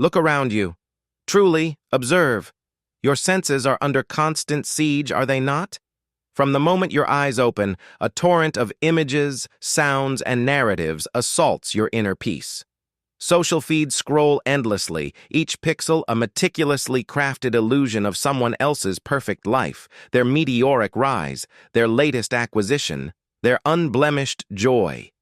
Look around you. Truly, observe. Your senses are under constant siege, are they not? From the moment your eyes open, a torrent of images, sounds, and narratives assaults your inner peace. Social feeds scroll endlessly, each pixel a meticulously crafted illusion of someone else's perfect life, their meteoric rise, their latest acquisition, their unblemished joy.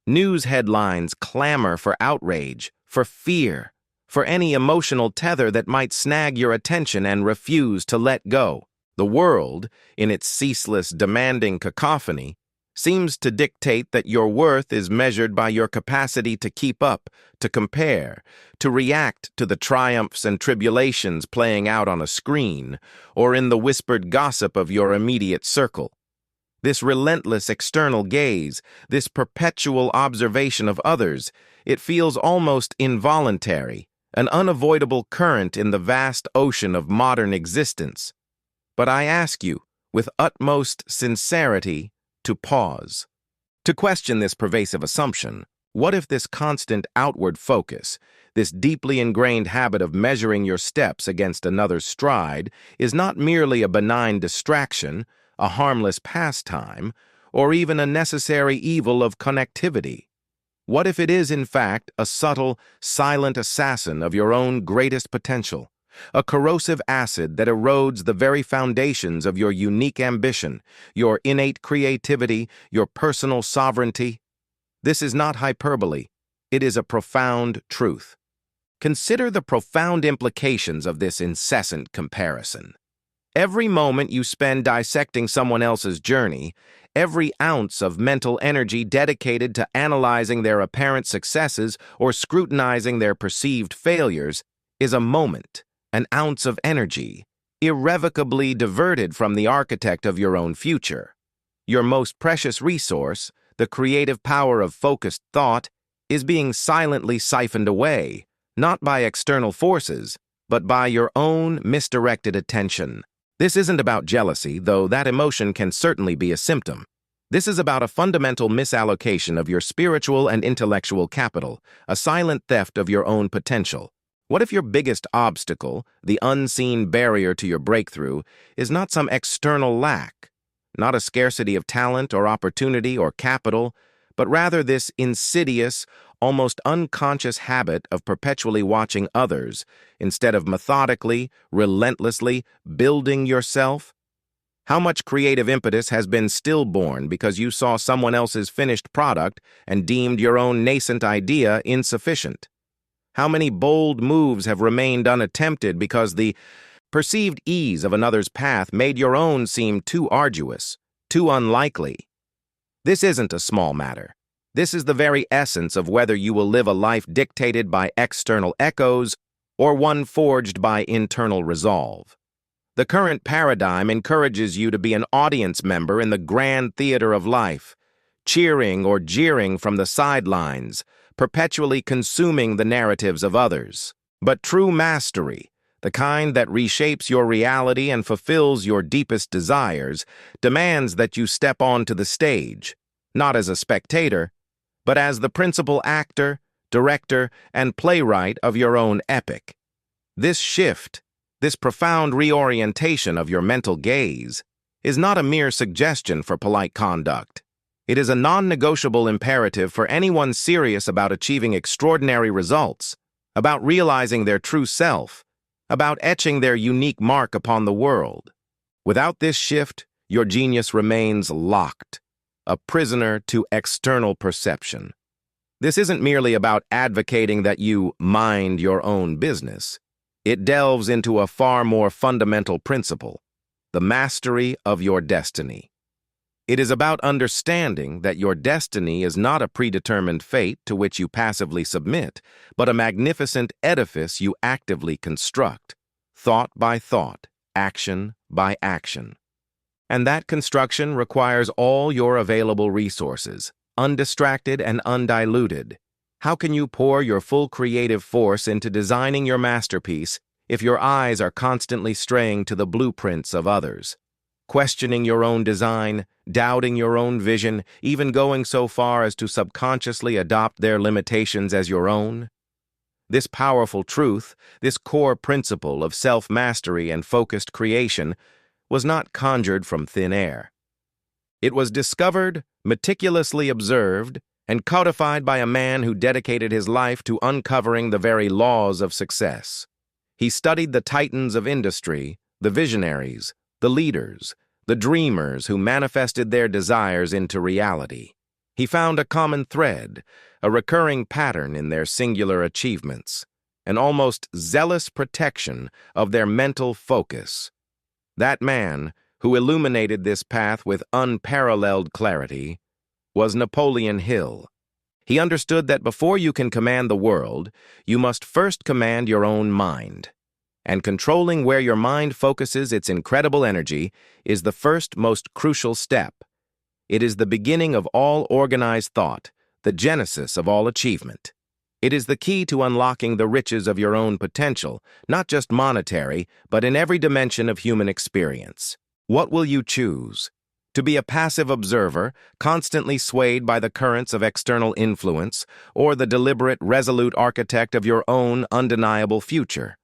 News headlines clamor for outrage, for fear, for any emotional tether that might snag your attention and refuse to let go. The world, in its ceaseless, demanding cacophony, seems to dictate that your worth is measured by your capacity to keep up, to compare, to react to the triumphs and tribulations playing out on a screen, or in the whispered gossip of your immediate circle. This relentless external gaze, this perpetual observation of others, it feels almost involuntary, an unavoidable current in the vast ocean of modern existence. But I ask you, with utmost sincerity, to pause. To question this pervasive assumption, what if this constant outward focus, this deeply ingrained habit of measuring your steps against another's stride, is not merely a benign distraction, a harmless pastime, or even a necessary evil of connectivity? What if it is, in fact, a subtle, silent assassin of your own greatest potential? A corrosive acid that erodes the very foundations of your unique ambition, your innate creativity, your personal sovereignty? This is not hyperbole. It is a profound truth. Consider the profound implications of this incessant comparison. Every moment you spend dissecting someone else's journey, every ounce of mental energy dedicated to analyzing their apparent successes or scrutinizing their perceived failures, is a moment, an ounce of energy, irrevocably diverted from the architect of your own future. Your most precious resource, the creative power of focused thought, is being silently siphoned away, not by external forces, but by your own misdirected attention. This isn't about jealousy, though that emotion can certainly be a symptom. This is about a fundamental misallocation of your spiritual and intellectual capital, a silent theft of your own potential. What if your biggest obstacle, the unseen barrier to your breakthrough, is not some external lack, not a scarcity of talent or opportunity or capital, but rather this insidious, almost unconscious habit of perpetually watching others instead of methodically, relentlessly building yourself? How much creative impetus has been stillborn because you saw someone else's finished product and deemed your own nascent idea insufficient? How many bold moves have remained unattempted because the perceived ease of another's path made your own seem too arduous, too unlikely? This isn't a small matter. This is the very essence of whether you will live a life dictated by external echoes or one forged by internal resolve. The current paradigm encourages you to be an audience member in the grand theater of life, cheering or jeering from the sidelines, perpetually consuming the narratives of others. But true mastery, the kind that reshapes your reality and fulfills your deepest desires, demands that you step onto the stage, not as a spectator, but as the principal actor, director, and playwright of your own epic. This shift, this profound reorientation of your mental gaze, is not a mere suggestion for polite conduct. It is a non-negotiable imperative for anyone serious about achieving extraordinary results, about realizing their true self, about etching their unique mark upon the world. Without this shift, your genius remains locked, a prisoner to external perception. This isn't merely about advocating that you mind your own business. It delves into a far more fundamental principle, the mastery of your destiny. It is about understanding that your destiny is not a predetermined fate to which you passively submit, but a magnificent edifice you actively construct, thought by thought, action by action. And that construction requires all your available resources, undistracted and undiluted. How can you pour your full creative force into designing your masterpiece if your eyes are constantly straying to the blueprints of others? Questioning your own design, doubting your own vision, even going so far as to subconsciously adopt their limitations as your own? This powerful truth, this core principle of self-mastery and focused creation, was not conjured from thin air. It was discovered, meticulously observed, and codified by a man who dedicated his life to uncovering the very laws of success. He studied the titans of industry, the visionaries, the leaders, the dreamers who manifested their desires into reality. He found a common thread, a recurring pattern in their singular achievements, an almost zealous protection of their mental focus. That man, who illuminated this path with unparalleled clarity, was Napoleon Hill. He understood that before you can command the world, you must first command your own mind. And controlling where your mind focuses its incredible energy is the first, most crucial step. It is the beginning of all organized thought, the genesis of all achievement. It is the key to unlocking the riches of your own potential, not just monetary, but in every dimension of human experience. What will you choose? To be a passive observer, constantly swayed by the currents of external influence, or the deliberate, resolute architect of your own undeniable future?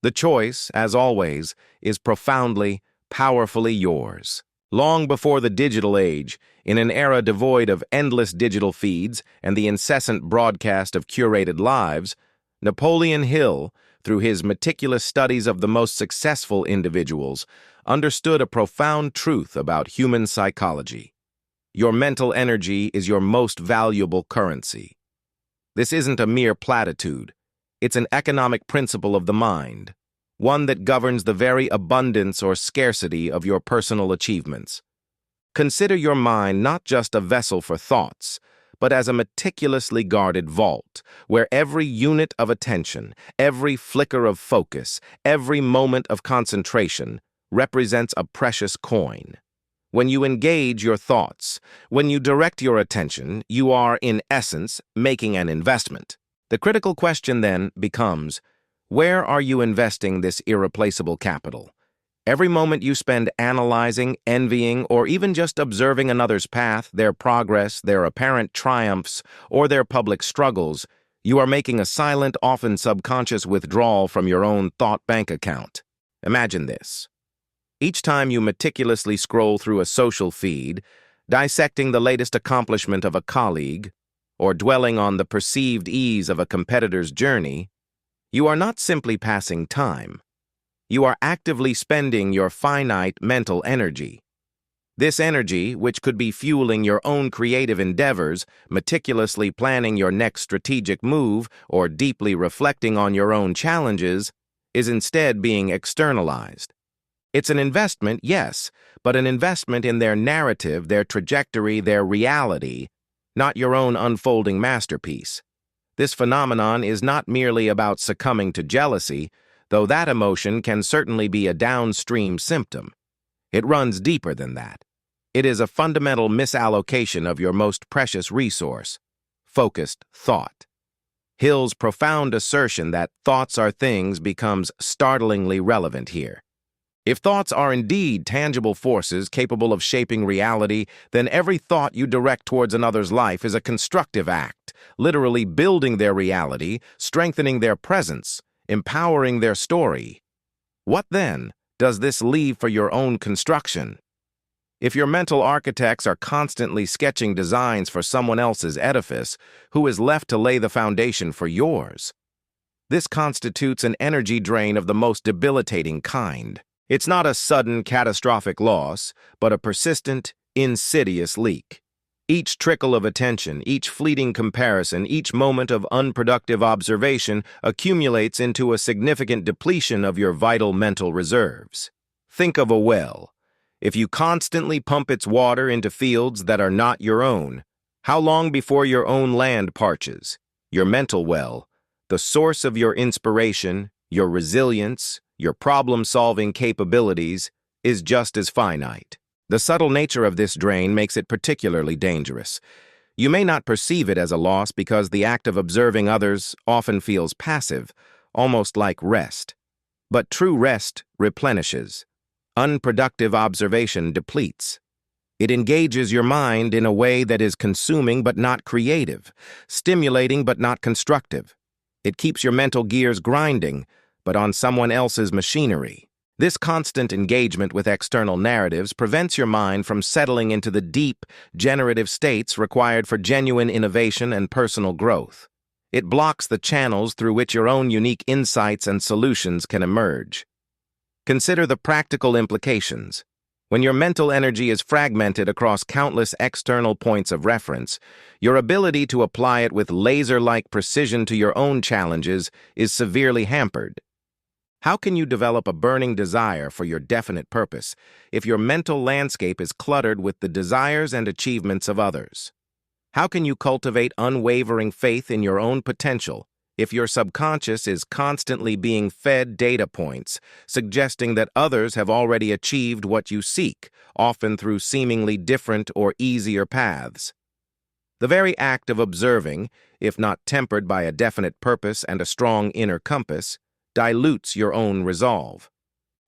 The choice, as always, is profoundly, powerfully yours. Long before the digital age, in an era devoid of endless digital feeds and the incessant broadcast of curated lives, Napoleon Hill, through his meticulous studies of the most successful individuals, understood a profound truth about human psychology. Your mental energy is your most valuable currency. This isn't a mere platitude. It's an economic principle of the mind, one that governs the very abundance or scarcity of your personal achievements. Consider your mind not just a vessel for thoughts, but as a meticulously guarded vault, where every unit of attention, every flicker of focus, every moment of concentration represents a precious coin. When you engage your thoughts, when you direct your attention, you are, in essence, making an investment. The critical question then becomes, where are you investing this irreplaceable capital? Every moment you spend analyzing, envying, or even just observing another's path, their progress, their apparent triumphs, or their public struggles, you are making a silent, often subconscious withdrawal from your own thought bank account. Imagine this. Each time you meticulously scroll through a social feed, dissecting the latest accomplishment of a colleague, or dwelling on the perceived ease of a competitor's journey, you are not simply passing time. You are actively spending your finite mental energy. This energy, which could be fueling your own creative endeavors, meticulously planning your next strategic move, or deeply reflecting on your own challenges, is instead being externalized. It's an investment, yes, but an investment in their narrative, their trajectory, their reality, not your own unfolding masterpiece. This phenomenon is not merely about succumbing to jealousy, though that emotion can certainly be a downstream symptom. It runs deeper than that. It is a fundamental misallocation of your most precious resource, focused thought. Hill's profound assertion that thoughts are things becomes startlingly relevant here. If thoughts are indeed tangible forces capable of shaping reality, then every thought you direct towards another's life is a constructive act, literally building their reality, strengthening their presence, empowering their story. What then does this leave for your own construction? If your mental architects are constantly sketching designs for someone else's edifice, who is left to lay the foundation for yours? This constitutes an energy drain of the most debilitating kind. It's not a sudden, catastrophic loss, but a persistent, insidious leak. Each trickle of attention, each fleeting comparison, each moment of unproductive observation accumulates into a significant depletion of your vital mental reserves. Think of a well. If you constantly pump its water into fields that are not your own, how long before your own land parches? Your mental well, the source of your inspiration, your resilience, your problem-solving capabilities, is just as finite. The subtle nature of this drain makes it particularly dangerous. You may not perceive it as a loss because the act of observing others often feels passive, almost like rest. But true rest replenishes. Unproductive observation depletes. It engages your mind in a way that is consuming but not creative, stimulating but not constructive. It keeps your mental gears grinding, but on someone else's machinery. This constant engagement with external narratives prevents your mind from settling into the deep, generative states required for genuine innovation and personal growth. It blocks the channels through which your own unique insights and solutions can emerge. Consider the practical implications. When your mental energy is fragmented across countless external points of reference, your ability to apply it with laser-like precision to your own challenges is severely hampered. How can you develop a burning desire for your definite purpose if your mental landscape is cluttered with the desires and achievements of others? How can you cultivate unwavering faith in your own potential if your subconscious is constantly being fed data points suggesting that others have already achieved what you seek, often through seemingly different or easier paths? The very act of observing, if not tempered by a definite purpose and a strong inner compass, dilutes your own resolve.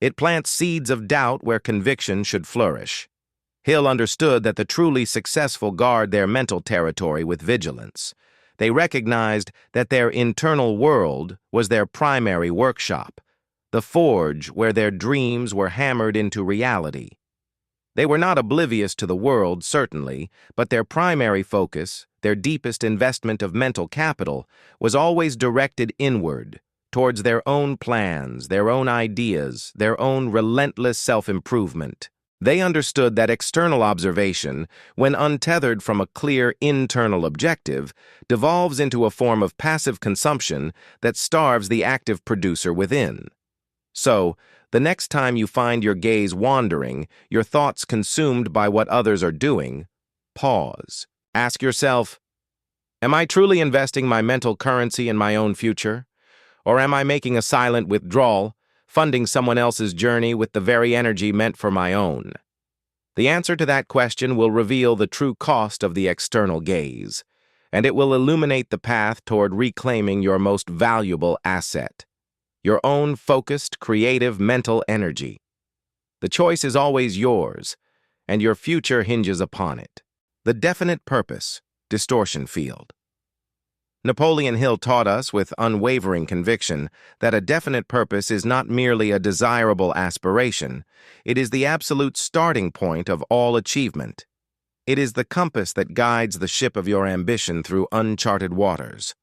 It plants seeds of doubt where conviction should flourish. Hill understood that the truly successful guard their mental territory with vigilance. They recognized that their internal world was their primary workshop, the forge where their dreams were hammered into reality. They were not oblivious to the world, certainly, but their primary focus, their deepest investment of mental capital, was always directed inward, towards their own plans, their own ideas, their own relentless self-improvement. They understood that external observation, when untethered from a clear internal objective, devolves into a form of passive consumption that starves the active producer within. So, the next time you find your gaze wandering, your thoughts consumed by what others are doing, pause. Ask yourself, am I truly investing my mental currency in my own future? Or am I making a silent withdrawal, funding someone else's journey with the very energy meant for my own? The answer to that question will reveal the true cost of the external gaze, and it will illuminate the path toward reclaiming your most valuable asset, your own focused, creative mental energy. The choice is always yours, and your future hinges upon it. The definite purpose, distortion field. Napoleon Hill taught us with unwavering conviction that a definite purpose is not merely a desirable aspiration, it is the absolute starting point of all achievement. It is the compass that guides the ship of your ambition through uncharted waters.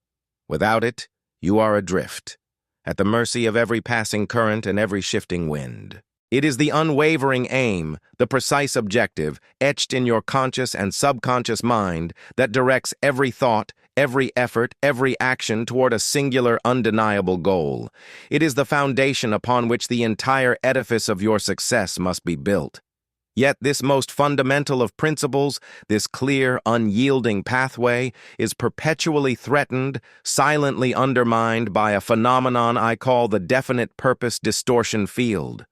Without it, you are adrift, at the mercy of every passing current and every shifting wind. It is the unwavering aim, the precise objective, etched in your conscious and subconscious mind that directs every thought, every effort, every action toward a singular, undeniable goal. It is the foundation upon which the entire edifice of your success must be built. Yet this most fundamental of principles, this clear, unyielding pathway, is perpetually threatened, silently undermined by a phenomenon I call the definite purpose distortion field.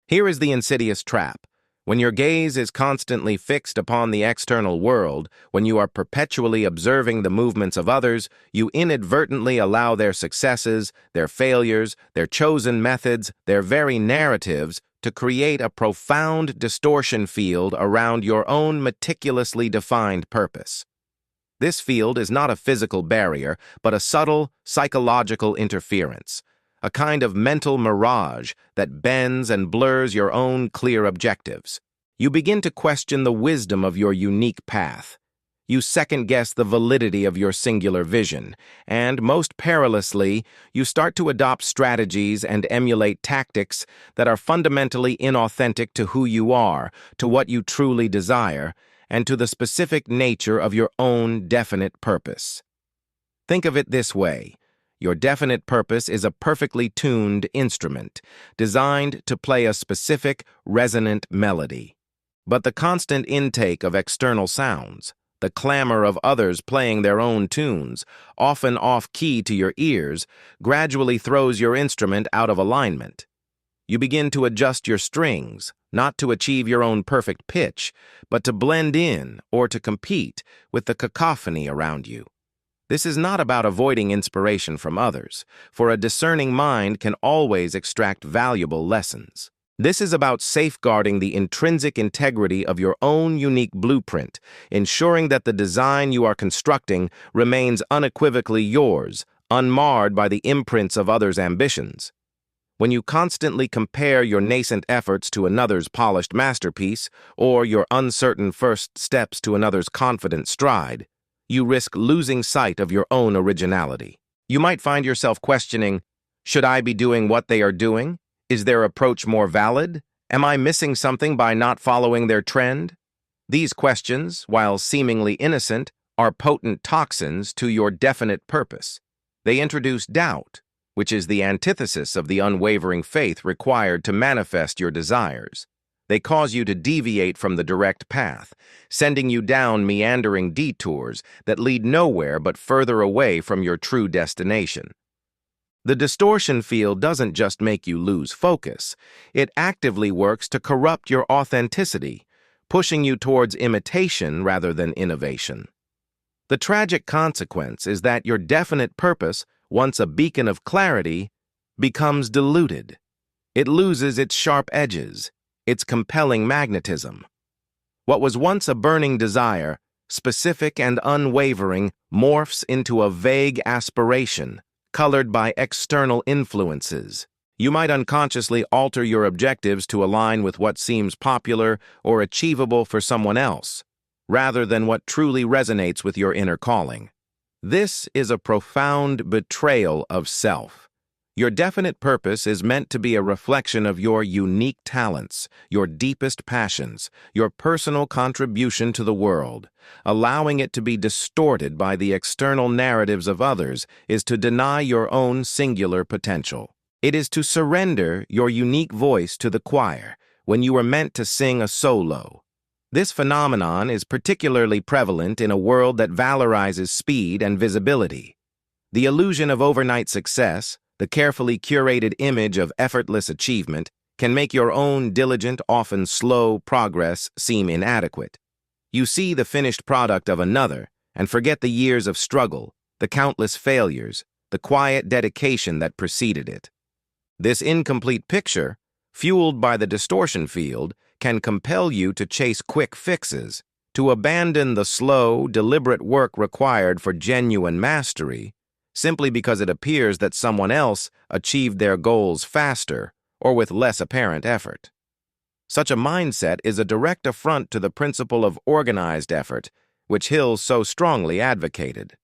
Here is the insidious trap. When your gaze is constantly fixed upon the external world, when you are perpetually observing the movements of others, you inadvertently allow their successes, their failures, their chosen methods, their very narratives to create a profound distortion field around your own meticulously defined purpose. This field is not a physical barrier, but a subtle, psychological interference, a kind of mental mirage that bends and blurs your own clear objectives. You begin to question the wisdom of your unique path. You second-guess the validity of your singular vision, and, most perilously, you start to adopt strategies and emulate tactics that are fundamentally inauthentic to who you are, to what you truly desire, and to the specific nature of your own definite purpose. Think of it this way. Your definite purpose is a perfectly tuned instrument, designed to play a specific, resonant melody. But the constant intake of external sounds, the clamor of others playing their own tunes, often off-key to your ears, gradually throws your instrument out of alignment. You begin to adjust your strings, not to achieve your own perfect pitch, but to blend in or to compete with the cacophony around you. This is not about avoiding inspiration from others, for a discerning mind can always extract valuable lessons. This is about safeguarding the intrinsic integrity of your own unique blueprint, ensuring that the design you are constructing remains unequivocally yours, unmarred by the imprints of others' ambitions. When you constantly compare your nascent efforts to another's polished masterpiece or your uncertain first steps to another's confident stride, you risk losing sight of your own originality. You might find yourself questioning, should I be doing what they are doing? Is their approach more valid? Am I missing something by not following their trend? These questions, while seemingly innocent, are potent toxins to your definite purpose. They introduce doubt, which is the antithesis of the unwavering faith required to manifest your desires. They cause you to deviate from the direct path, sending you down meandering detours that lead nowhere but further away from your true destination. The distortion field doesn't just make you lose focus, it actively works to corrupt your authenticity, pushing you towards imitation rather than innovation. The tragic consequence is that your definite purpose, once a beacon of clarity, becomes diluted. It loses its sharp edges, its compelling magnetism. What was once a burning desire, specific and unwavering, morphs into a vague aspiration, colored by external influences. You might unconsciously alter your objectives to align with what seems popular or achievable for someone else, rather than what truly resonates with your inner calling. This is a profound betrayal of self. Your definite purpose is meant to be a reflection of your unique talents, your deepest passions, your personal contribution to the world. Allowing it to be distorted by the external narratives of others is to deny your own singular potential. It is to surrender your unique voice to the choir when you were meant to sing a solo. This phenomenon is particularly prevalent in a world that valorizes speed and visibility. The illusion of overnight success, the carefully curated image of effortless achievement, can make your own diligent, often slow progress seem inadequate. You see the finished product of another and forget the years of struggle, the countless failures, the quiet dedication that preceded it. This incomplete picture, fueled by the distortion field, can compel you to chase quick fixes, to abandon the slow, deliberate work required for genuine mastery, simply because it appears that someone else achieved their goals faster or with less apparent effort. Such a mindset is a direct affront to the principle of organized effort, which Hill so strongly advocated.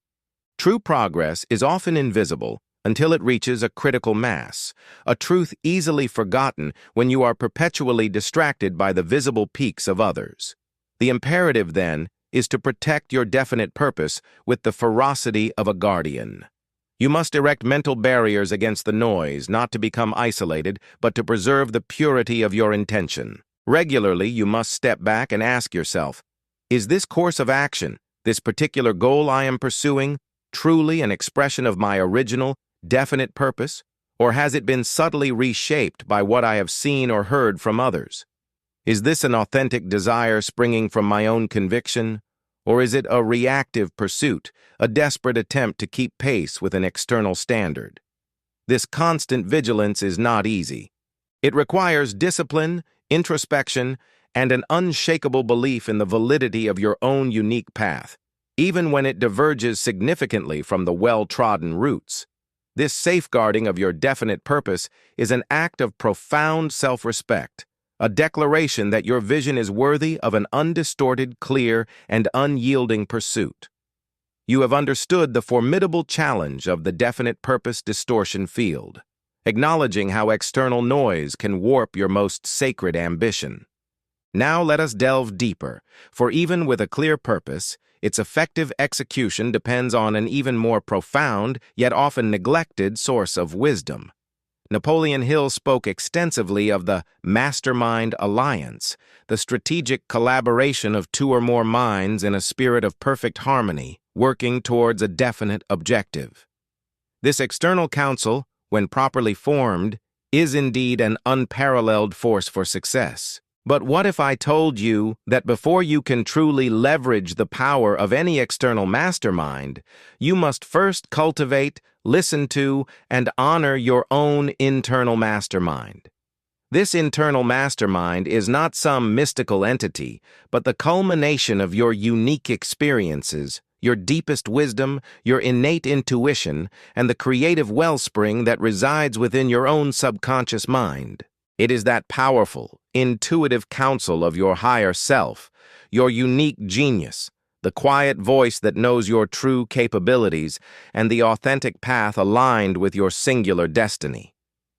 True progress is often invisible until it reaches a critical mass, a truth easily forgotten when you are perpetually distracted by the visible peaks of others. The imperative, then, is to protect your definite purpose with the ferocity of a guardian. You must erect mental barriers against the noise, not to become isolated, but to preserve the purity of your intention. Regularly, you must step back and ask yourself, is this course of action, this particular goal I am pursuing, truly an expression of my original, definite purpose, or has it been subtly reshaped by what I have seen or heard from others? Is this an authentic desire springing from my own conviction, or is it a reactive pursuit, a desperate attempt to keep pace with an external standard? This constant vigilance is not easy. It requires discipline, introspection, and an unshakable belief in the validity of your own unique path, even when it diverges significantly from the well-trodden routes. This safeguarding of your definite purpose is an act of profound self-respect, a declaration that your vision is worthy of an undistorted, clear, and unyielding pursuit. You have understood the formidable challenge of the definite purpose distortion field, acknowledging how external noise can warp your most sacred ambition. Now let us delve deeper, for even with a clear purpose, its effective execution depends on an even more profound, yet often neglected, source of wisdom. Napoleon Hill spoke extensively of the mastermind alliance, the strategic collaboration of two or more minds in a spirit of perfect harmony, working towards a definite objective. This external council, when properly formed, is indeed an unparalleled force for success. But what if I told you that before you can truly leverage the power of any external mastermind, you must first cultivate, listen to, and honor your own internal mastermind? This internal mastermind is not some mystical entity, but the culmination of your unique experiences, your deepest wisdom, your innate intuition, and the creative wellspring that resides within your own subconscious mind. It is that powerful, intuitive counsel of your higher self, your unique genius, the quiet voice that knows your true capabilities, and the authentic path aligned with your singular destiny.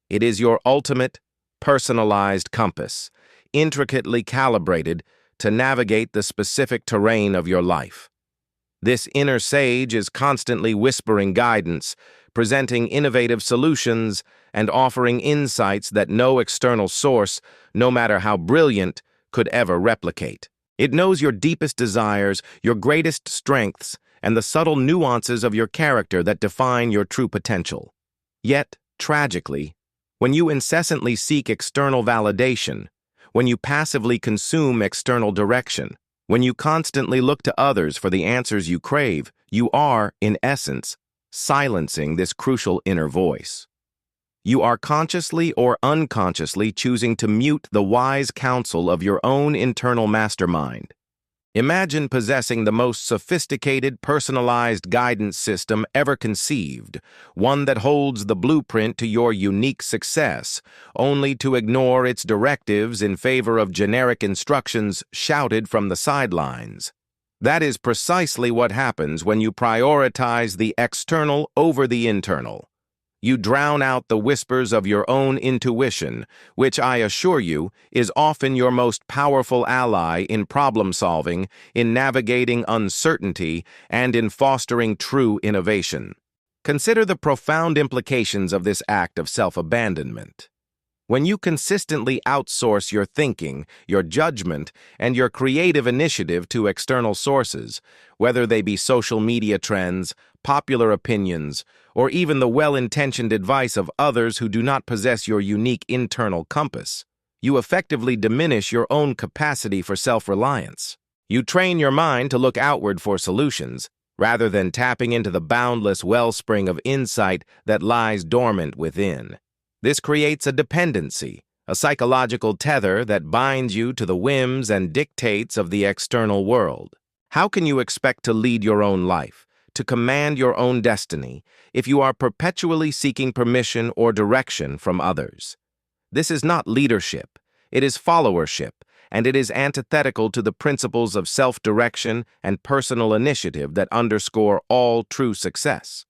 It is your ultimate, personalized compass, intricately calibrated to navigate the specific terrain of your life. This inner sage is constantly whispering guidance, presenting innovative solutions, and offering insights that no external source, no matter how brilliant, could ever replicate. It knows your deepest desires, your greatest strengths, and the subtle nuances of your character that define your true potential. Yet, tragically, when you incessantly seek external validation, when you passively consume external direction, when you constantly look to others for the answers you crave, you are, in essence, silencing this crucial inner voice. You are consciously or unconsciously choosing to mute the wise counsel of your own internal mastermind. Imagine possessing the most sophisticated, personalized guidance system ever conceived, one that holds the blueprint to your unique success, only to ignore its directives in favor of generic instructions shouted from the sidelines. That is precisely what happens when you prioritize the external over the internal. You drown out the whispers of your own intuition, which I assure you is often your most powerful ally in problem solving, in navigating uncertainty, and in fostering true innovation. Consider the profound implications of this act of self-abandonment. When you consistently outsource your thinking, your judgment, and your creative initiative to external sources, whether they be social media trends, popular opinions, or even the well-intentioned advice of others who do not possess your unique internal compass, you effectively diminish your own capacity for self-reliance. You train your mind to look outward for solutions, rather than tapping into the boundless wellspring of insight that lies dormant within. This creates a dependency, a psychological tether that binds you to the whims and dictates of the external world. How can you expect to lead your own life, to command your own destiny, if you are perpetually seeking permission or direction from others? This is not leadership, it is followership, and it is antithetical to the principles of self-direction and personal initiative that underscore all true success.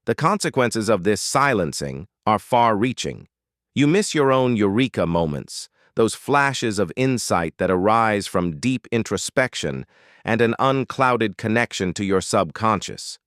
The consequences of this silencing are far-reaching. You miss your own eureka moments, those flashes of insight that arise from deep introspection and an unclouded connection to your subconscious.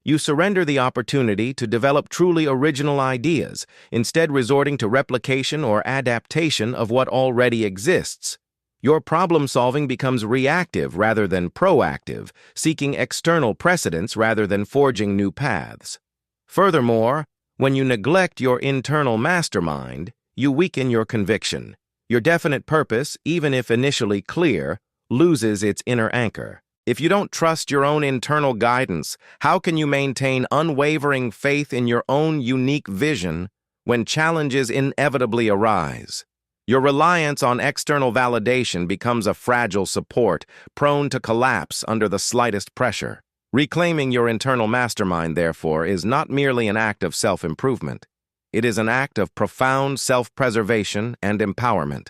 You surrender the opportunity to develop truly original ideas, instead resorting to replication or adaptation of what already exists. Your problem-solving becomes reactive rather than proactive, seeking external precedents rather than forging new paths. Furthermore, when you neglect your internal mastermind, you weaken your conviction. Your definite purpose, even if initially clear, loses its inner anchor. If you don't trust your own internal guidance, how can you maintain unwavering faith in your own unique vision when challenges inevitably arise? Your reliance on external validation becomes a fragile support, prone to collapse under the slightest pressure. Reclaiming your internal mastermind, therefore, is not merely an act of self-improvement. It is an act of profound self-preservation and empowerment.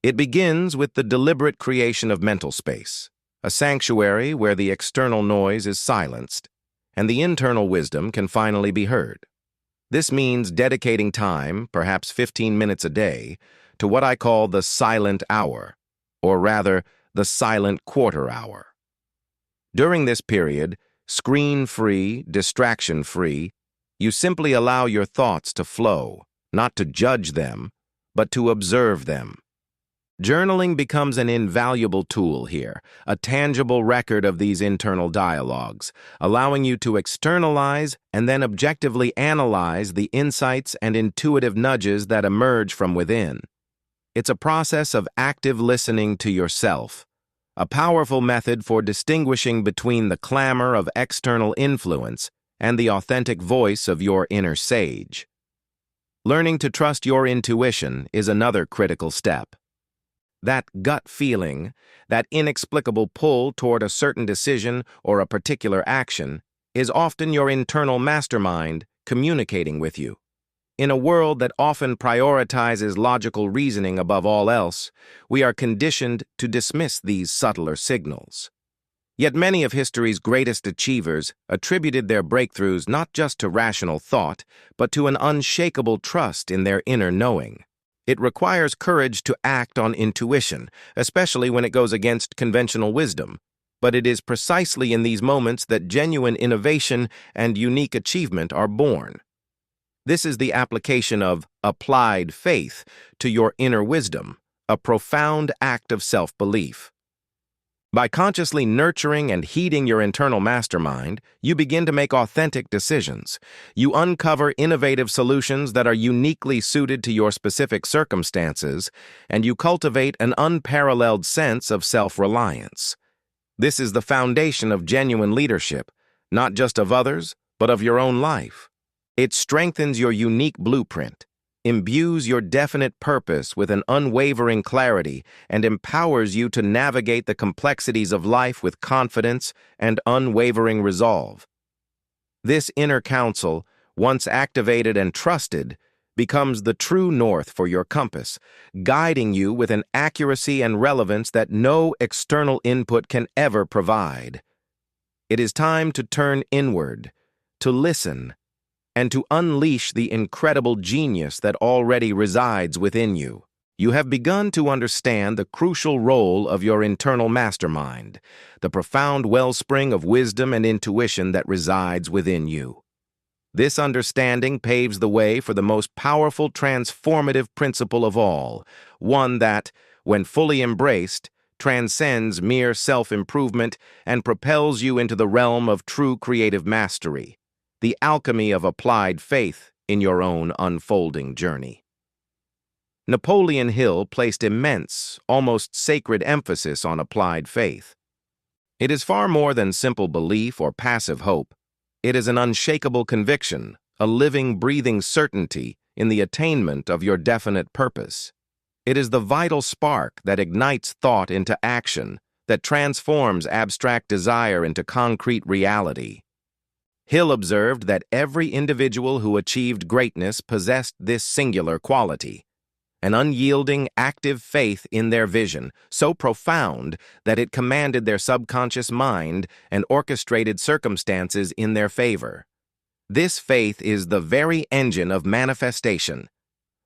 It begins with the deliberate creation of mental space, a sanctuary where the external noise is silenced, and the internal wisdom can finally be heard. This means dedicating time, perhaps 15 minutes a day, to what I call the silent hour, or rather, the silent quarter hour. During this period, screen-free, distraction-free, you simply allow your thoughts to flow, not to judge them, but to observe them. Journaling becomes an invaluable tool here, a tangible record of these internal dialogues, allowing you to externalize and then objectively analyze the insights and intuitive nudges that emerge from within. It's a process of active listening to yourself, a powerful method for distinguishing between the clamor of external influence and the authentic voice of your inner sage. Learning to trust your intuition is another critical step. That gut feeling, that inexplicable pull toward a certain decision or a particular action, is often your internal mastermind communicating with you. In a world that often prioritizes logical reasoning above all else, we are conditioned to dismiss these subtler signals. Yet many of history's greatest achievers attributed their breakthroughs not just to rational thought, but to an unshakable trust in their inner knowing. It requires courage to act on intuition, especially when it goes against conventional wisdom. But it is precisely in these moments that genuine innovation and unique achievement are born. This is the application of applied faith to your inner wisdom, a profound act of self-belief. By consciously nurturing and heeding your internal mastermind, you begin to make authentic decisions. You uncover innovative solutions that are uniquely suited to your specific circumstances, and you cultivate an unparalleled sense of self-reliance. This is the foundation of genuine leadership, not just of others, but of your own life. It strengthens your unique blueprint, imbues your definite purpose with an unwavering clarity, and empowers you to navigate the complexities of life with confidence and unwavering resolve. This inner counsel, once activated and trusted, becomes the true north for your compass, guiding you with an accuracy and relevance that no external input can ever provide. It is time to turn inward, to listen, and to unleash the incredible genius that already resides within you. You have begun to understand the crucial role of your internal mastermind, the profound wellspring of wisdom and intuition that resides within you. This understanding paves the way for the most powerful transformative principle of all, one that, when fully embraced, transcends mere self-improvement and propels you into the realm of true creative mastery, the alchemy of applied faith in your own unfolding journey. Napoleon Hill placed immense, almost sacred emphasis on applied faith. It is far more than simple belief or passive hope. It is an unshakable conviction, a living, breathing certainty in the attainment of your definite purpose. It is the vital spark that ignites thought into action, that transforms abstract desire into concrete reality. Hill observed that every individual who achieved greatness possessed this singular quality, an unyielding, active faith in their vision, so profound that it commanded their subconscious mind and orchestrated circumstances in their favor. This faith is the very engine of manifestation.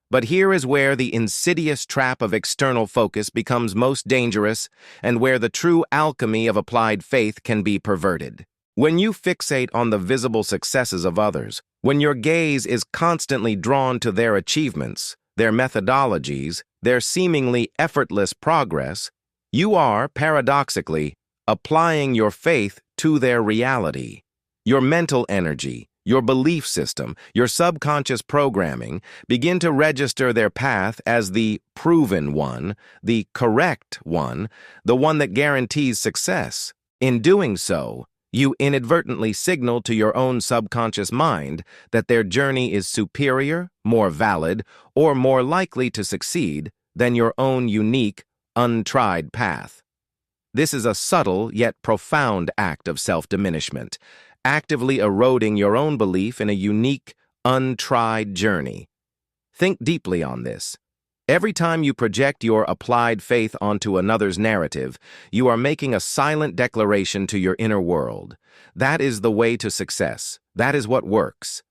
But here is where the insidious trap of external focus becomes most dangerous and where the true alchemy of applied faith can be perverted. When you fixate on the visible successes of others, when your gaze is constantly drawn to their achievements, their methodologies, their seemingly effortless progress, you are, paradoxically, applying your faith to their reality. Your mental energy, your belief system, your subconscious programming begin to register their path as the proven one, the correct one, the one that guarantees success. In doing so, you inadvertently signal to your own subconscious mind that their journey is superior, more valid, or more likely to succeed than your own unique, untried path. This is a subtle yet profound act of self-diminishment, actively eroding your own belief in a unique, untried journey. Think deeply on this. Every time you project your applied faith onto another's narrative, you are making a silent declaration to your inner world. That is the way to success. That is what works.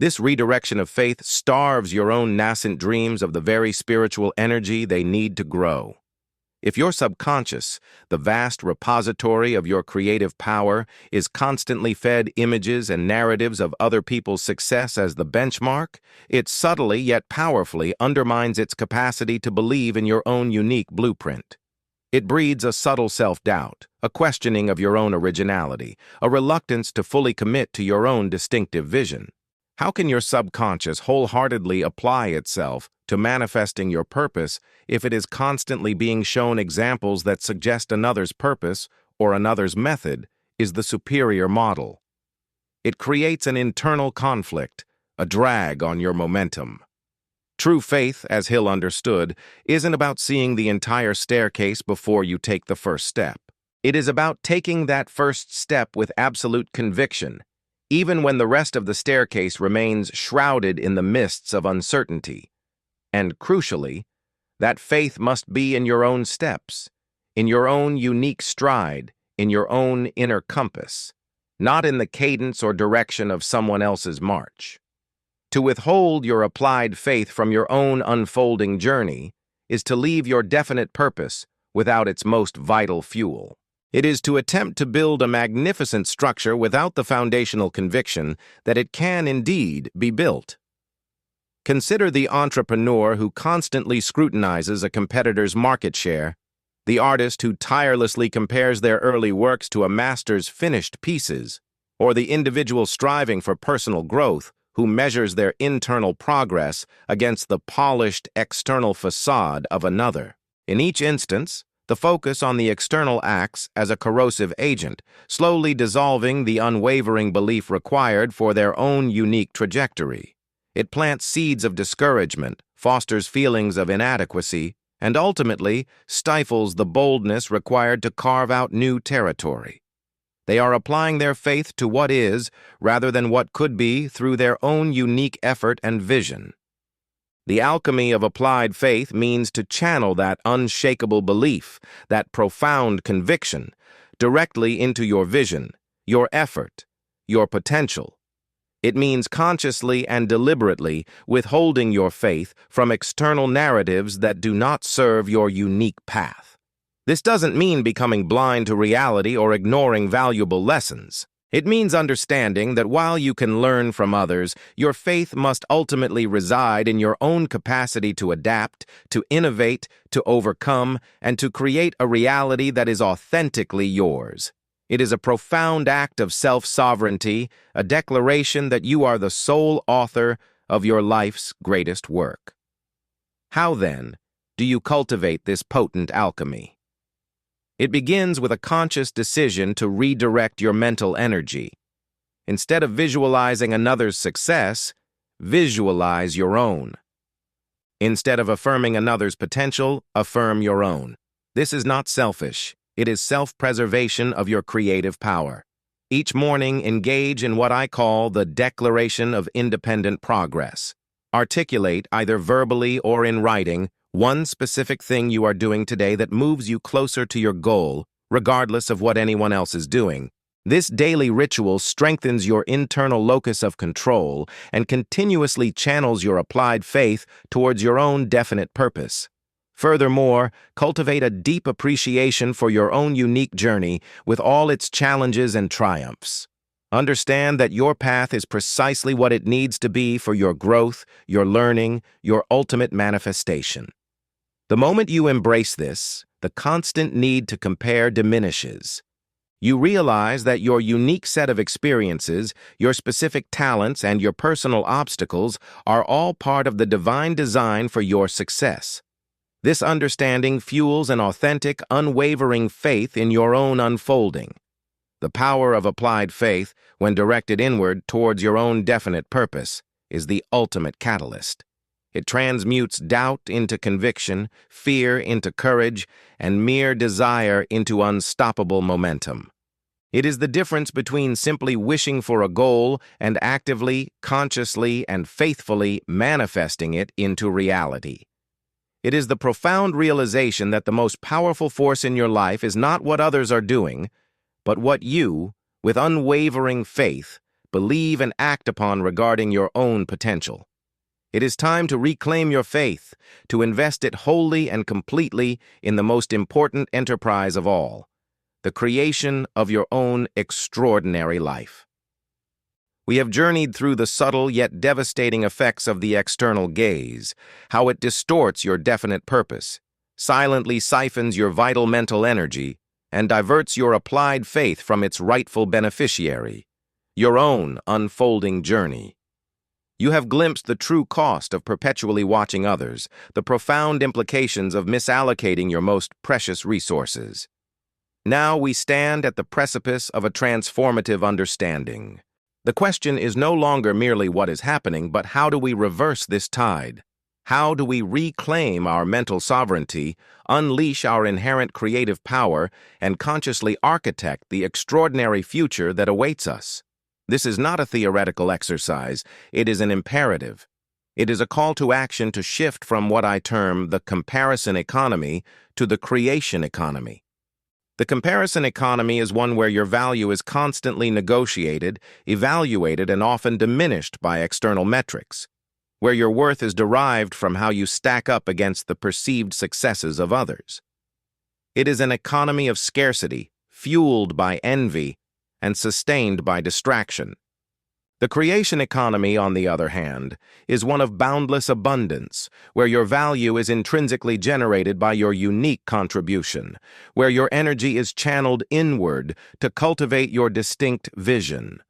This redirection of faith starves your own nascent dreams of the very spiritual energy they need to grow. If your subconscious, the vast repository of your creative power, is constantly fed images and narratives of other people's success as the benchmark, it subtly yet powerfully undermines its capacity to believe in your own unique blueprint. It breeds a subtle self-doubt, a questioning of your own originality, a reluctance to fully commit to your own distinctive vision. How can your subconscious wholeheartedly apply itself to manifesting your purpose if it is constantly being shown examples that suggest another's purpose or another's method is the superior model? It creates an internal conflict, a drag on your momentum. True faith, as Hill understood, isn't about seeing the entire staircase before you take the first step. It is about taking that first step with absolute conviction, even when the rest of the staircase remains shrouded in the mists of uncertainty. And crucially, that faith must be in your own steps, in your own unique stride, in your own inner compass, not in the cadence or direction of someone else's march. To withhold your applied faith from your own unfolding journey is to leave your definite purpose without its most vital fuel. It is to attempt to build a magnificent structure without the foundational conviction that it can indeed be built. Consider the entrepreneur who constantly scrutinizes a competitor's market share, the artist who tirelessly compares their early works to a master's finished pieces, or the individual striving for personal growth who measures their internal progress against the polished external facade of another. In each instance, the focus on the external acts as a corrosive agent, slowly dissolving the unwavering belief required for their own unique trajectory. It plants seeds of discouragement, fosters feelings of inadequacy, and ultimately stifles the boldness required to carve out new territory. They are applying their faith to what is, rather than what could be, through their own unique effort and vision. The alchemy of applied faith means to channel that unshakable belief, that profound conviction, directly into your vision, your effort, your potential. It means consciously and deliberately withholding your faith from external narratives that do not serve your unique path. This doesn't mean becoming blind to reality or ignoring valuable lessons. It means understanding that while you can learn from others, your faith must ultimately reside in your own capacity to adapt, to innovate, to overcome, and to create a reality that is authentically yours. It is a profound act of self-sovereignty, a declaration that you are the sole author of your life's greatest work. How, then, do you cultivate this potent alchemy? It begins with a conscious decision to redirect your mental energy. Instead of visualizing another's success, visualize your own. Instead of affirming another's potential, affirm your own. This is not selfish. It is self-preservation of your creative power. Each morning, engage in what I call the Declaration of Independent Progress. Articulate, either verbally or in writing, one specific thing you are doing today that moves you closer to your goal, regardless of what anyone else is doing. This daily ritual strengthens your internal locus of control and continuously channels your applied faith towards your own definite purpose. Furthermore, cultivate a deep appreciation for your own unique journey with all its challenges and triumphs. Understand that your path is precisely what it needs to be for your growth, your learning, your ultimate manifestation. The moment you embrace this, the constant need to compare diminishes. You realize that your unique set of experiences, your specific talents, and your personal obstacles are all part of the divine design for your success. This understanding fuels an authentic, unwavering faith in your own unfolding. The power of applied faith, when directed inward towards your own definite purpose, is the ultimate catalyst. It transmutes doubt into conviction, fear into courage, and mere desire into unstoppable momentum. It is the difference between simply wishing for a goal and actively, consciously, and faithfully manifesting it into reality. It is the profound realization that the most powerful force in your life is not what others are doing, but what you, with unwavering faith, believe and act upon regarding your own potential. It is time to reclaim your faith, to invest it wholly and completely in the most important enterprise of all, the creation of your own extraordinary life. We have journeyed through the subtle yet devastating effects of the external gaze, how it distorts your definite purpose, silently siphons your vital mental energy, and diverts your applied faith from its rightful beneficiary, your own unfolding journey. You have glimpsed the true cost of perpetually watching others, the profound implications of misallocating your most precious resources. Now we stand at the precipice of a transformative understanding. The question is no longer merely what is happening, but how do we reverse this tide? How do we reclaim our mental sovereignty, unleash our inherent creative power, and consciously architect the extraordinary future that awaits us? This is not a theoretical exercise, it is an imperative. It is a call to action to shift from what I term the comparison economy to the creation economy. The comparison economy is one where your value is constantly negotiated, evaluated, and often diminished by external metrics, where your worth is derived from how you stack up against the perceived successes of others. It is an economy of scarcity, fueled by envy, and sustained by distraction. The creation economy, on the other hand, is one of boundless abundance, where your value is intrinsically generated by your unique contribution, where your energy is channeled inward to cultivate your distinct vision.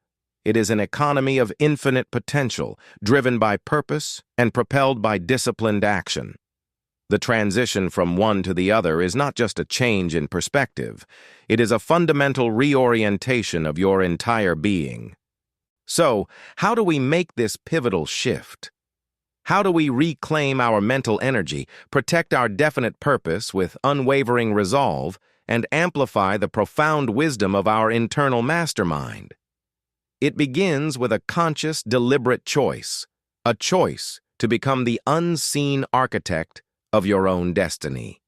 It is an economy of infinite potential, driven by purpose and propelled by disciplined action. The transition from one to the other is not just a change in perspective, it is a fundamental reorientation of your entire being. So, how do we make this pivotal shift? How do we reclaim our mental energy, protect our definite purpose with unwavering resolve, and amplify the profound wisdom of our internal mastermind? It begins with a conscious, deliberate choice, a choice to become the unseen architect of your own destiny.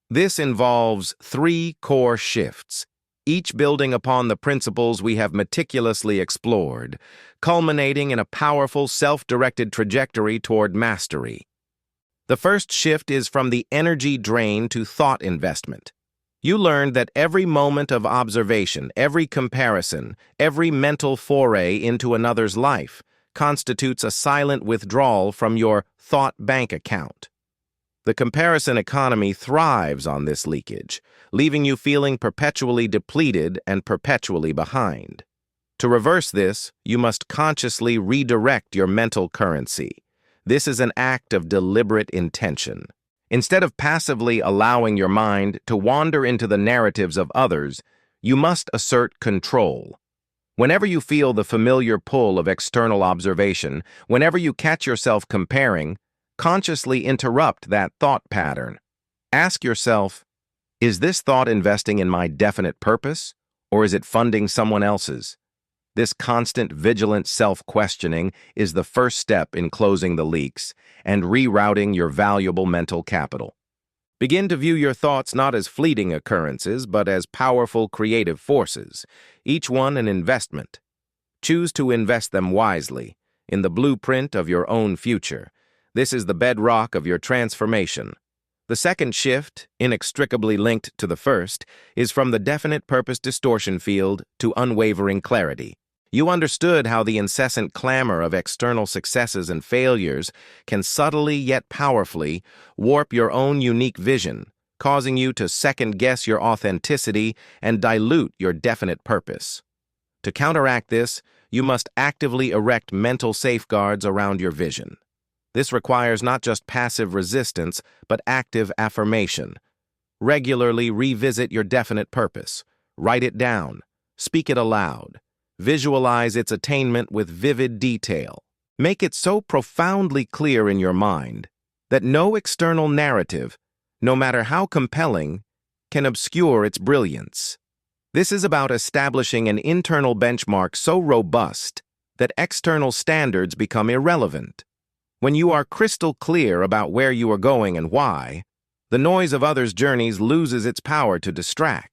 This involves 3 core shifts, each building upon the principles we have meticulously explored, culminating in a powerful, self-directed trajectory toward mastery. The first shift is from the energy drain to thought investment. You learned that every moment of observation, every comparison, every mental foray into another's life constitutes a silent withdrawal from your thought bank account. The comparison economy thrives on this leakage, leaving you feeling perpetually depleted and perpetually behind. To reverse this, you must consciously redirect your mental currency. This is an act of deliberate intention. Instead of passively allowing your mind to wander into the narratives of others, you must assert control. Whenever you feel the familiar pull of external observation, whenever you catch yourself comparing, consciously interrupt that thought pattern. Ask yourself, is this thought investing in my definite purpose, or is it funding someone else's? This constant, vigilant self-questioning is the first step in closing the leaks and rerouting your valuable mental capital. Begin to view your thoughts not as fleeting occurrences, but as powerful creative forces, each one an investment. Choose to invest them wisely, in the blueprint of your own future. This is the bedrock of your transformation. The second shift, inextricably linked to the first, is from the definite purpose distortion field to unwavering clarity. You understood how the incessant clamor of external successes and failures can subtly yet powerfully warp your own unique vision, causing you to second-guess your authenticity and dilute your definite purpose. To counteract this, you must actively erect mental safeguards around your vision. This requires not just passive resistance, but active affirmation. Regularly revisit your definite purpose. Write it down. Speak it aloud. Visualize its attainment with vivid detail. Make it so profoundly clear in your mind that no external narrative, no matter how compelling, can obscure its brilliance. This is about establishing an internal benchmark so robust that external standards become irrelevant. When you are crystal clear about where you are going and why, the noise of others' journeys loses its power to distract.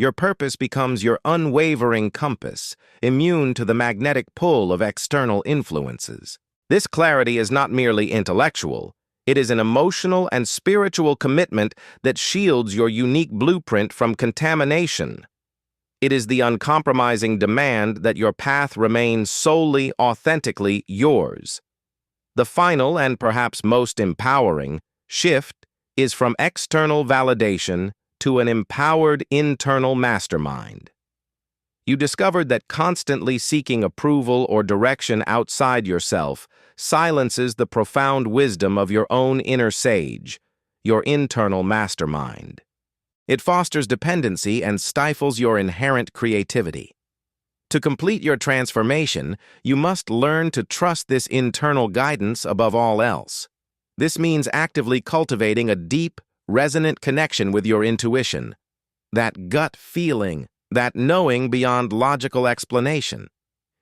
Your purpose becomes your unwavering compass, immune to the magnetic pull of external influences. This clarity is not merely intellectual, it is an emotional and spiritual commitment that shields your unique blueprint from contamination. It is the uncompromising demand that your path remains solely, authentically yours. The final and perhaps most empowering shift is from external validation to an empowered internal mastermind. You discovered that constantly seeking approval or direction outside yourself silences the profound wisdom of your own inner sage, your internal mastermind. It fosters dependency and stifles your inherent creativity. To complete your transformation, you must learn to trust this internal guidance above all else. This means actively cultivating a deep, resonant connection with your intuition, that gut feeling, that knowing beyond logical explanation.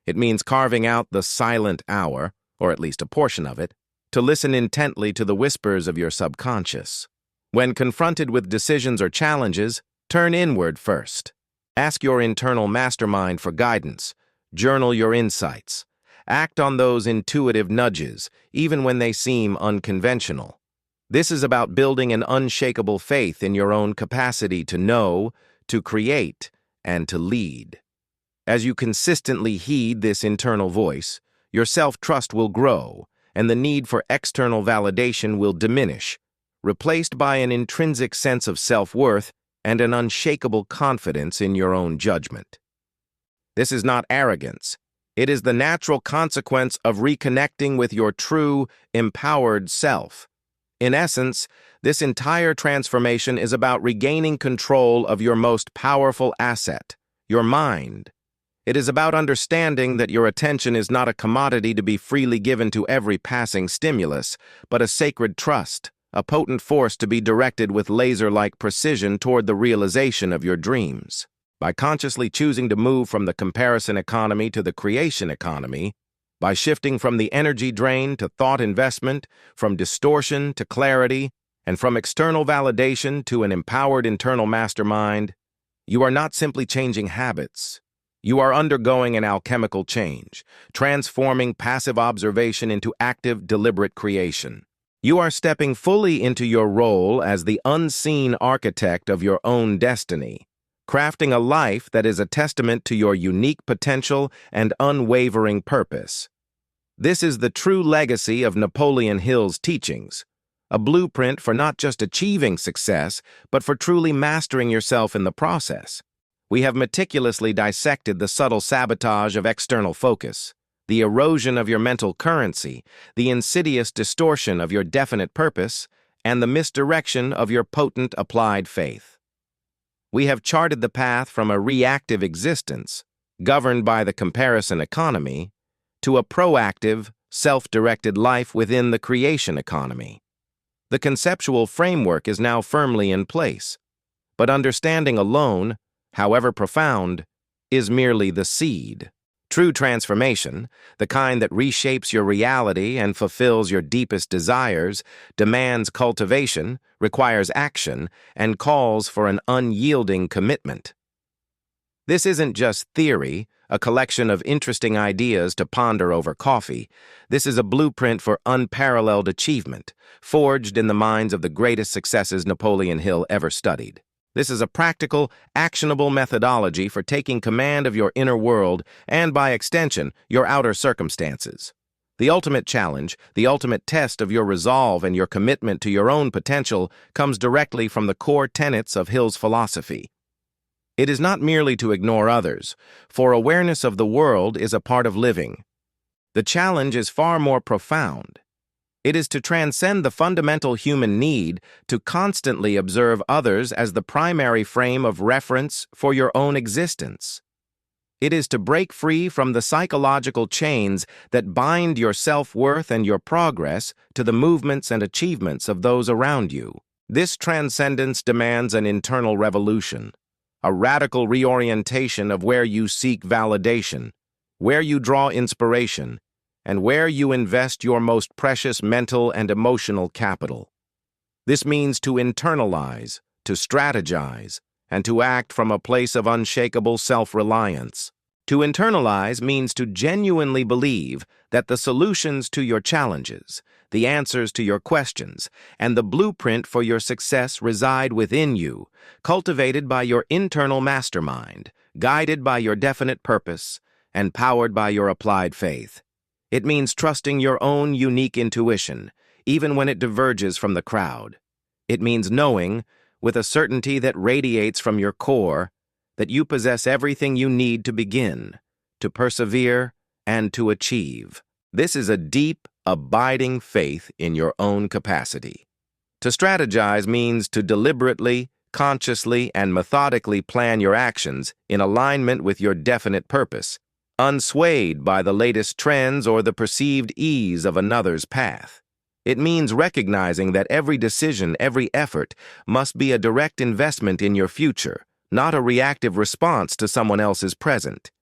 It means carving out the silent hour, or at least a portion of it, to listen intently to the whispers of your subconscious. When confronted with decisions or challenges, turn inward first. Ask your internal mastermind for guidance. Journal your insights. Act on those intuitive nudges, even when they seem unconventional. This is about building an unshakable faith in your own capacity to know, to create, and to lead. As you consistently heed this internal voice, your self-trust will grow, and the need for external validation will diminish, replaced by an intrinsic sense of self-worth and an unshakable confidence in your own judgment. This is not arrogance. It is the natural consequence of reconnecting with your true, empowered self. In essence, this entire transformation is about regaining control of your most powerful asset, your mind. It is about understanding that your attention is not a commodity to be freely given to every passing stimulus, but a sacred trust, a potent force to be directed with laser-like precision toward the realization of your dreams. By consciously choosing to move from the comparison economy to the creation economy, by shifting from the energy drain to thought investment, from distortion to clarity, and from external validation to an empowered internal mastermind, you are not simply changing habits. You are undergoing an alchemical change, transforming passive observation into active, deliberate creation. You are stepping fully into your role as the unseen architect of your own destiny, crafting a life that is a testament to your unique potential and unwavering purpose. This is the true legacy of Napoleon Hill's teachings, a blueprint for not just achieving success, but for truly mastering yourself in the process. We have meticulously dissected the subtle sabotage of external focus, the erosion of your mental currency, the insidious distortion of your definite purpose, and the misdirection of your potent applied faith. We have charted the path from a reactive existence, governed by the comparison economy, to a proactive, self-directed life within the creation economy. The conceptual framework is now firmly in place, but understanding alone, however profound, is merely the seed. True transformation, the kind that reshapes your reality and fulfills your deepest desires, demands cultivation, requires action, and calls for an unyielding commitment. This isn't just theory, a collection of interesting ideas to ponder over coffee. This is a blueprint for unparalleled achievement, forged in the minds of the greatest successes Napoleon Hill ever studied. This is a practical, actionable methodology for taking command of your inner world and, by extension, your outer circumstances. The ultimate challenge, the ultimate test of your resolve and your commitment to your own potential comes directly from the core tenets of Hill's philosophy. It is not merely to ignore others, for awareness of the world is a part of living. The challenge is far more profound. It is to transcend the fundamental human need to constantly observe others as the primary frame of reference for your own existence. It is to break free from the psychological chains that bind your self-worth and your progress to the movements and achievements of those around you. This transcendence demands an internal revolution, a radical reorientation of where you seek validation, where you draw inspiration, and where you invest your most precious mental and emotional capital. This means to internalize, to strategize, and to act from a place of unshakable self-reliance. To internalize means to genuinely believe that the solutions to your challenges, the answers to your questions, and the blueprint for your success reside within you, cultivated by your internal mastermind, guided by your definite purpose, and powered by your applied faith. It means trusting your own unique intuition, even when it diverges from the crowd. It means knowing, with a certainty that radiates from your core, that you possess everything you need to begin, to persevere, and to achieve. This is a deep, abiding faith in your own capacity. To strategize means to deliberately, consciously, and methodically plan your actions in alignment with your definite purpose, unswayed by the latest trends or the perceived ease of another's path. It means recognizing that every decision, every effort, must be a direct investment in your future, not a reactive response to someone else's present.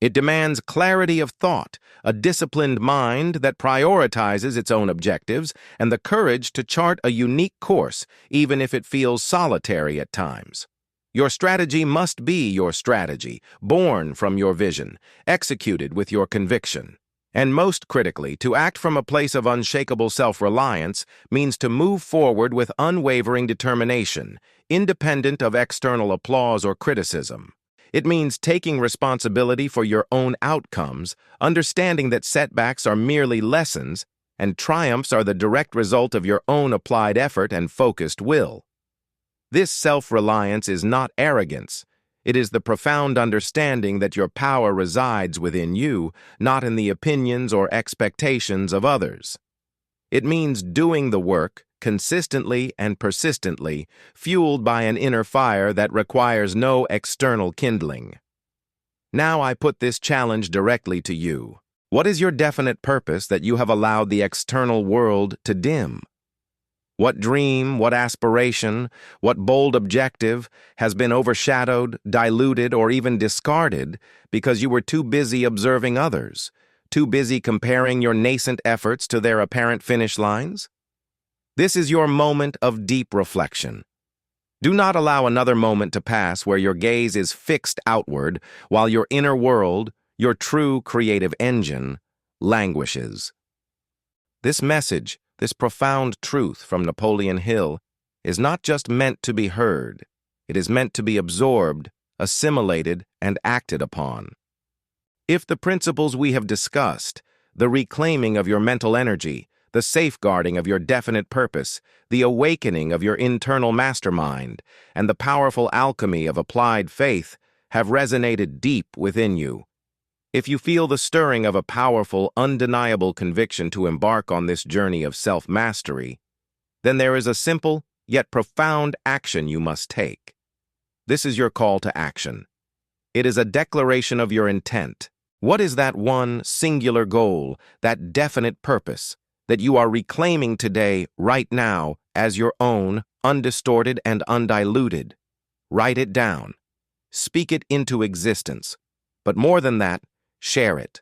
It demands clarity of thought, a disciplined mind that prioritizes its own objectives, and the courage to chart a unique course, even if it feels solitary at times. Your strategy must be your strategy, born from your vision, executed with your conviction. And most critically, to act from a place of unshakable self-reliance means to move forward with unwavering determination, independent of external applause or criticism. It means taking responsibility for your own outcomes, understanding that setbacks are merely lessons, and triumphs are the direct result of your own applied effort and focused will. This self-reliance is not arrogance. It is the profound understanding that your power resides within you, not in the opinions or expectations of others. It means doing the work, consistently and persistently, fueled by an inner fire that requires no external kindling. Now I put this challenge directly to you. What is your definite purpose that you have allowed the external world to dim? What dream, what aspiration, what bold objective has been overshadowed, diluted, or even discarded because you were too busy observing others, too busy comparing your nascent efforts to their apparent finish lines? This is your moment of deep reflection. Do not allow another moment to pass where your gaze is fixed outward while your inner world, your true creative engine, languishes. This message, this profound truth from Napoleon Hill, is not just meant to be heard. It is meant to be absorbed, assimilated, and acted upon. If the principles we have discussed, the reclaiming of your mental energy, the safeguarding of your definite purpose, the awakening of your internal mastermind, and the powerful alchemy of applied faith have resonated deep within you, if you feel the stirring of a powerful, undeniable conviction to embark on this journey of self-mastery, then there is a simple yet profound action you must take. This is your call to action. It is a declaration of your intent. What is that one singular goal, that definite purpose, that you are reclaiming today, right now, as your own, undistorted and undiluted? Write it down. Speak it into existence. But more than that, share it.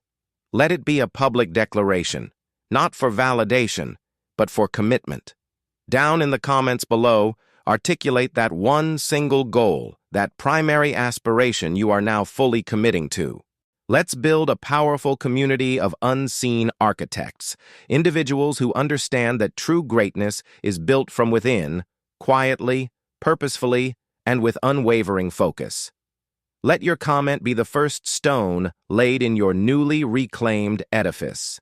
Let it be a public declaration, not for validation, but for commitment. Down in the comments below, articulate that one single goal, that primary aspiration you are now fully committing to. Let's build a powerful community of unseen architects, individuals who understand that true greatness is built from within, quietly, purposefully, and with unwavering focus. Let your comment be the first stone laid in your newly reclaimed edifice.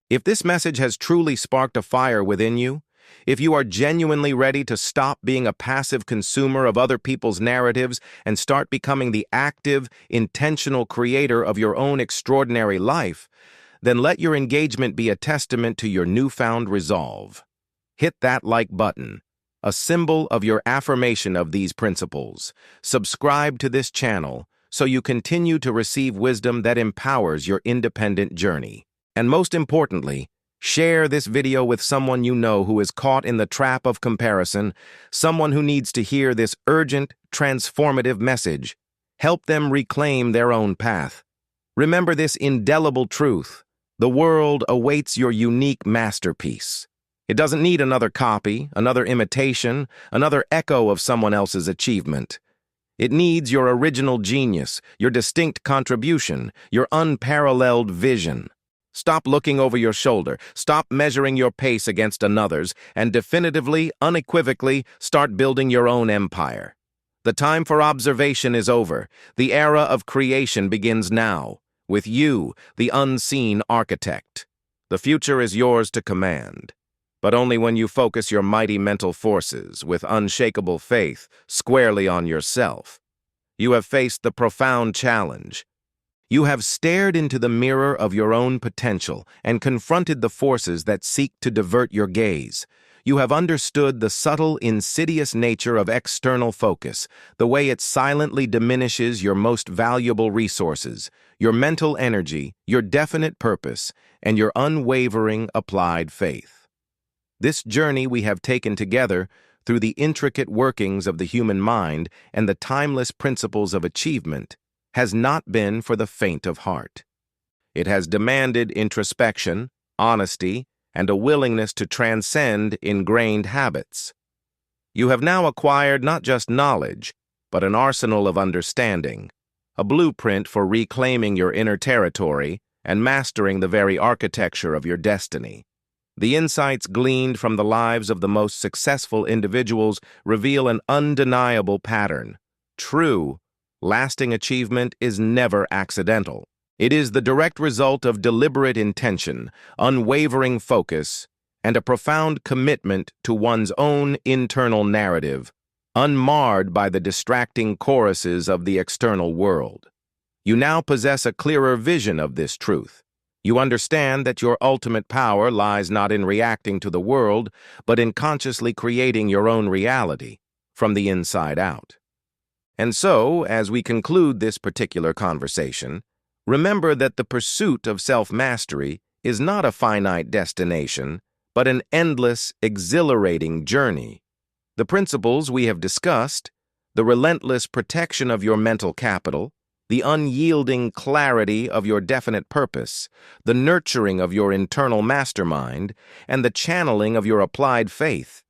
If this message has truly sparked a fire within you, if you are genuinely ready to stop being a passive consumer of other people's narratives and start becoming the active, intentional creator of your own extraordinary life, then let your engagement be a testament to your newfound resolve. Hit that like button, a symbol of your affirmation of these principles. Subscribe to this channel so you continue to receive wisdom that empowers your independent journey. And most importantly, share this video with someone you know who is caught in the trap of comparison, someone who needs to hear this urgent, transformative message. Help them reclaim their own path. Remember this indelible truth: the world awaits your unique masterpiece. It doesn't need another copy, another imitation, another echo of someone else's achievement. It needs your original genius, your distinct contribution, your unparalleled vision. Stop looking over your shoulder, stop measuring your pace against another's, and definitively, unequivocally, start building your own empire. The time for observation is over. The era of creation begins now, with you, the unseen architect. The future is yours to command, but only when you focus your mighty mental forces with unshakable faith squarely on yourself. You have faced the profound challenge. You have stared into the mirror of your own potential and confronted the forces that seek to divert your gaze. You have understood the subtle, insidious nature of external focus, the way it silently diminishes your most valuable resources, your mental energy, your definite purpose, and your unwavering applied faith. This journey we have taken together through the intricate workings of the human mind and the timeless principles of achievement has not been for the faint of heart. It has demanded introspection, honesty, and a willingness to transcend ingrained habits. You have now acquired not just knowledge, but an arsenal of understanding, a blueprint for reclaiming your inner territory and mastering the very architecture of your destiny. The insights gleaned from the lives of the most successful individuals reveal an undeniable pattern. True, lasting achievement is never accidental. It is the direct result of deliberate intention, unwavering focus, and a profound commitment to one's own internal narrative, unmarred by the distracting choruses of the external world. You now possess a clearer vision of this truth. You understand that your ultimate power lies not in reacting to the world, but in consciously creating your own reality from the inside out. And so, as we conclude this particular conversation, remember that the pursuit of self-mastery is not a finite destination, but an endless, exhilarating journey. The principles we have discussed, the relentless protection of your mental capital, the unyielding clarity of your definite purpose, the nurturing of your internal mastermind, and the channeling of your applied faith,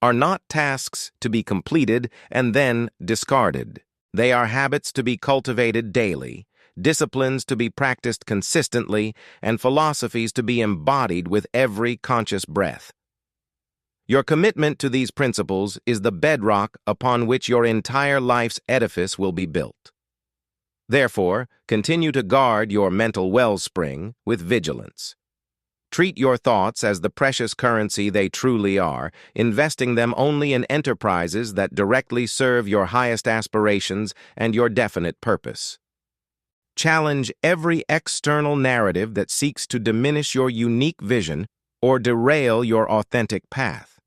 are not tasks to be completed and then discarded. They are habits to be cultivated daily, disciplines to be practiced consistently, and philosophies to be embodied with every conscious breath. Your commitment to these principles is the bedrock upon which your entire life's edifice will be built. Therefore, continue to guard your mental wellspring with vigilance. Treat your thoughts as the precious currency they truly are, investing them only in enterprises that directly serve your highest aspirations and your definite purpose. Challenge every external narrative that seeks to diminish your unique vision or derail your authentic path.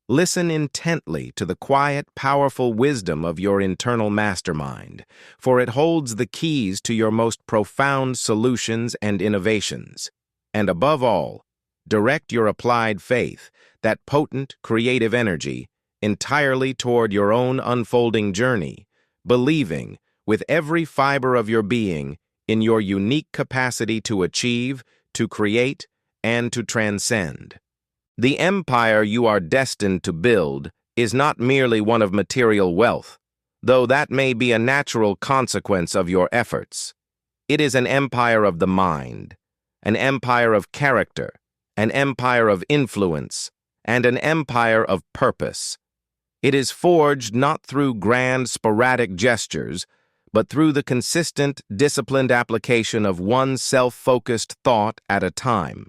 Listen intently to the quiet, powerful wisdom of your internal mastermind, for it holds the keys to your most profound solutions and innovations. And above all, direct your applied faith, that potent, creative energy, entirely toward your own unfolding journey, believing, with every fiber of your being, in your unique capacity to achieve, to create, and to transcend. The empire you are destined to build is not merely one of material wealth, though that may be a natural consequence of your efforts. It is an empire of the mind, an empire of character, an empire of influence, and an empire of purpose. It is forged not through grand, sporadic gestures, but through the consistent, disciplined application of one self-focused thought at a time.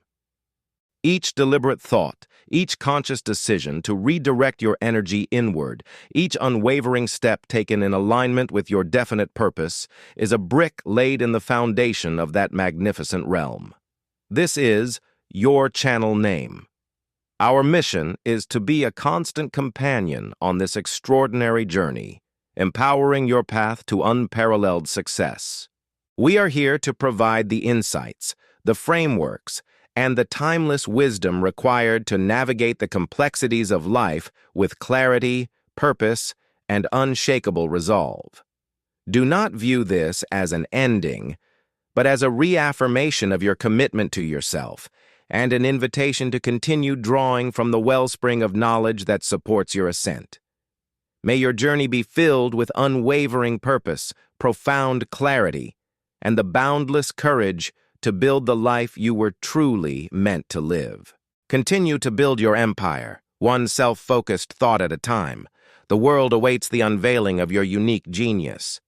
Each deliberate thought, each conscious decision to redirect your energy inward, each unwavering step taken in alignment with your definite purpose, is a brick laid in the foundation of that magnificent realm. This is your channel name. Our mission is to be a constant companion on this extraordinary journey, empowering your path to unparalleled success. We are here to provide the insights, the frameworks, and the timeless wisdom required to navigate the complexities of life with clarity, purpose, and unshakable resolve. Do not view this as an ending, but as a reaffirmation of your commitment to yourself and an invitation to continue drawing from the wellspring of knowledge that supports your ascent. May your journey be filled with unwavering purpose, profound clarity, and the boundless courage to build the life you were truly meant to live. Continue to build your empire, one self-focused thought at a time. The world awaits the unveiling of your unique genius.